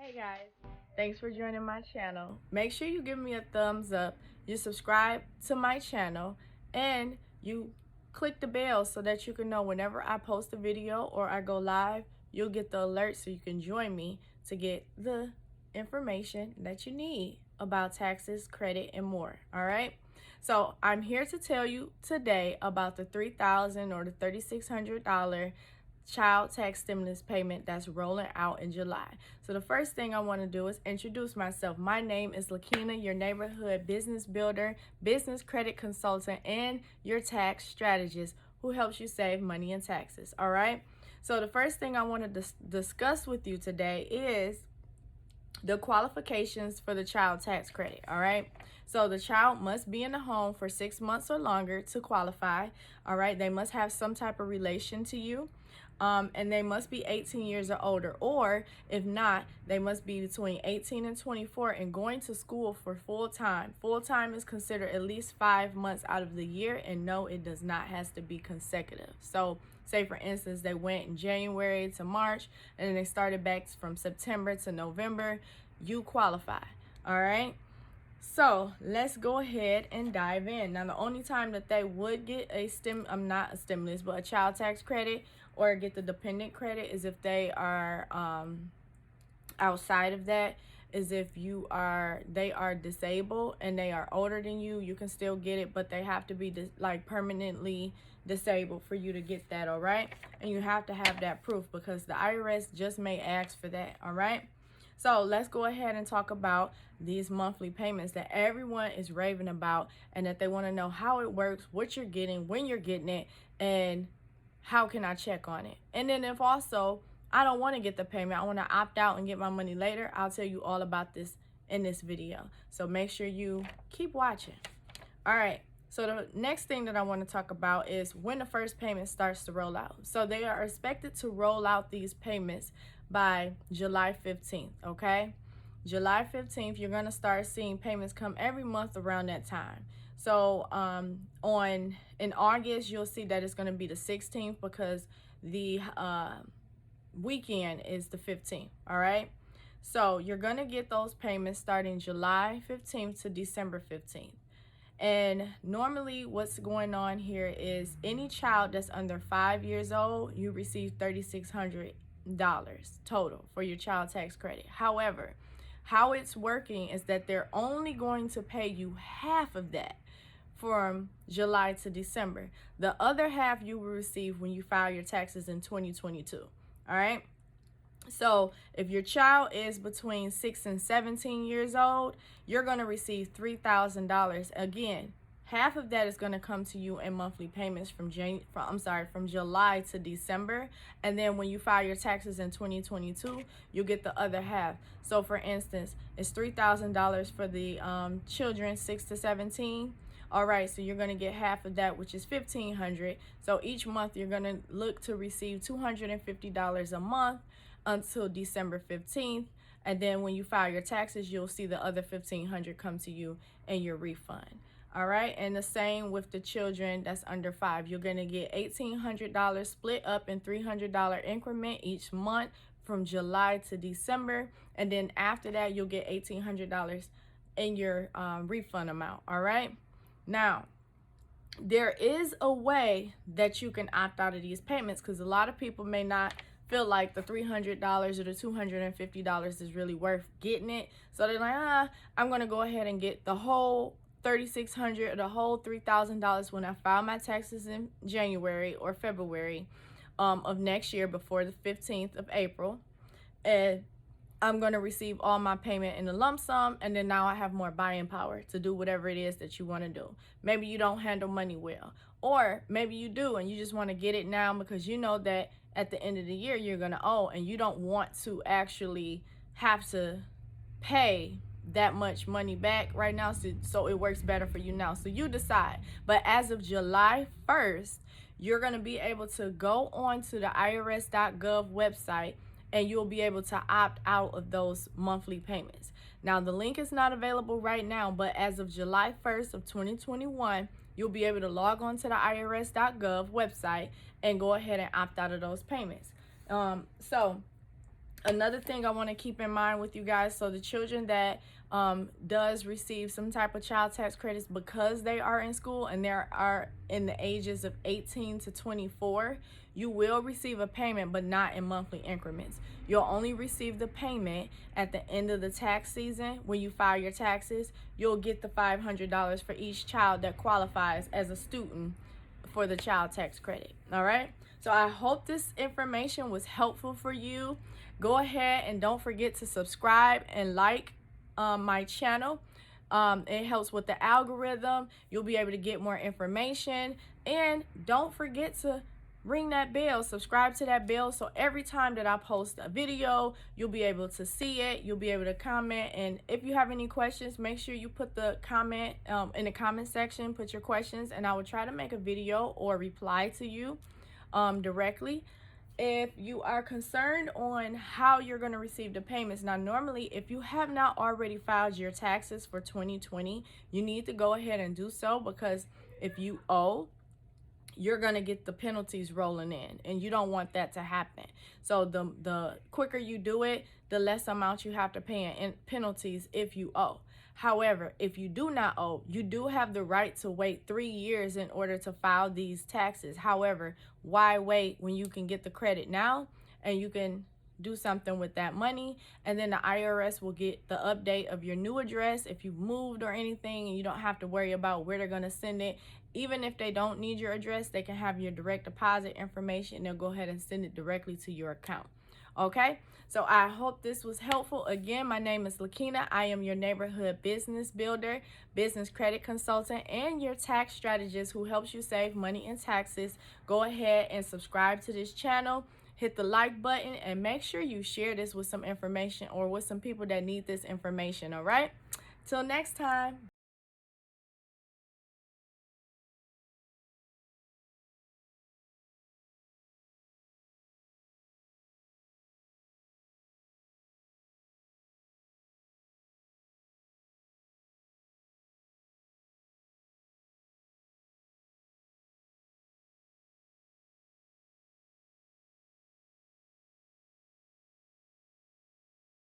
Hey guys, thanks for joining my channel. Make sure you give me a thumbs up, you subscribe to my channel, and you click the bell so that you can know whenever I post a video or I go live, you'll get the alert so you can join me to get the information that you need about taxes, credit, and more. All right. So I'm here to tell you today about the $3,000 or the $3,600 child tax stimulus payment that's rolling out in July. So the first thing I want to do is introduce myself. My name is Lakina, your neighborhood business builder, business credit consultant, and your tax strategist who helps you save money in taxes. All right. So the first thing I want to discuss with you today is the qualifications for the child tax credit. All right. So the child must be in the home for 6 months or longer to qualify. All right. They must have some type of relation to you. And they must be 18 years or older, or if not, they must be between 18 and 24 and going to school for full time. Full time is considered at least 5 months out of the year, and no, it does not has to be consecutive. So say for instance, they went in January to March, and then they started back from September to November, you qualify. All right. So let's go ahead and dive in. Now, the only time that they would get a not a stimulus, but a child tax credit or get the dependent credit is if they are outside of that, is if they are disabled and they are older than you. You can still get it, but they have to be like permanently disabled for you to get that. All right. And you have to have that proof because the IRS just may ask for that. All right. So let's go ahead and talk about these monthly payments that everyone is raving about and that they want to know how it works, what you're getting, when you're getting it, and how can I check on it. And then if also I don't want to get the payment, I want to opt out and get my money later, I'll tell you all about this in this video. So make sure you keep watching. All right. So the next thing that I want to talk about is when the first payment starts to roll out. So they are expected to roll out these payments by July 15th, okay? July 15th, you're going to start seeing payments come every month around that time. So in August, you'll see that it's going to be the 16th because the weekend is the 15th, all right? So you're going to get those payments starting July 15th to December 15th. And normally what's going on here is any child that's under 5 years old, you receive $3,600 total for your child tax credit. However, how it's working is that they're only going to pay you half of that from July to December. The other half you will receive when you file your taxes in 2022. All right. So if your child is between 6 and 17 years old, you're going to receive $3,000. Again, half of that is going to come to you in monthly payments from July to December. And then when you file your taxes in 2022, you'll get the other half. So for instance, it's $3,000 for the children 6 to 17. All right, so you're going to get half of that, which is $1,500. So each month you're going to look to receive $250 a month until December 15th. And then when you file your taxes, you'll see the other $1,500 come to you in your refund. All right. And the same with the children that's under 5. You're going to get $1,800 split up in $300 increment each month from July to December. And then after that, you'll get $1,800 in your refund amount. All right. Now, there is a way that you can opt out of these payments because a lot of people may not feel like the $300 or the $250 is really worth getting it. So they're like, I'm going to go ahead and get the whole $3,600 or the whole $3,000 when I file my taxes in January or February of next year before the 15th of April. And I'm going to receive all my payment in a lump sum, and then now I have more buying power to do whatever it is that you want to do. Maybe you don't handle money well, or maybe you do and you just want to get it now because you know that at the end of the year you're going to owe and you don't want to actually have to pay that much money back right now, so it works better for you now. So you decide. But as of July 1st, you're going to be able to go on to the irs.gov website and you'll be able to opt out of those monthly payments. Now, the link is not available right now, but as of July 1st of 2021, you'll be able to log on to the irs.gov website and go ahead and opt out of those payments. So Another thing I want to keep in mind with you guys, so the children that does receive some type of child tax credits because they are in school and they are in the ages of 18 to 24, you will receive a payment, but not in monthly increments. You'll only receive the payment at the end of the tax season. When you file your taxes, you'll get the $500 for each child that qualifies as a student for the child tax credit. All right, so I hope this information was helpful for you. Go ahead and don't forget to subscribe and like my channel. It helps with the algorithm. You'll be able to get more information, and don't forget to ring that bell, subscribe to that bell, so every time that I post a video, you'll be able to see it, you'll be able to comment. And if you have any questions, make sure you put the comment in the comment section, put your questions, and I will try to make a video or reply to you directly. If you are concerned on how you're going to receive the payments, now normally if you have not already filed your taxes for 2020, you need to go ahead and do so, because if you owe, you're going to get the penalties rolling in, and you don't want that to happen. So the quicker you do it, the less amount you have to pay in penalties if you owe. However, if you do not owe, you do have the right to wait 3 years in order to file these taxes. However, why wait when you can get the credit now and you can do something with that money, and then the IRS will get the update of your new address if you've moved or anything, and you don't have to worry about where they're going to send it. Even if they don't need your address, they can have your direct deposit information, and they'll go ahead and send it directly to your account. Okay, so I hope this was helpful. Again, my name is Lakina. I am your neighborhood business builder, business credit consultant, and your tax strategist who helps you save money in taxes. Go ahead and subscribe to this channel. Hit the like button, and make sure you share this with some information or with some people that need this information. All right, till next time.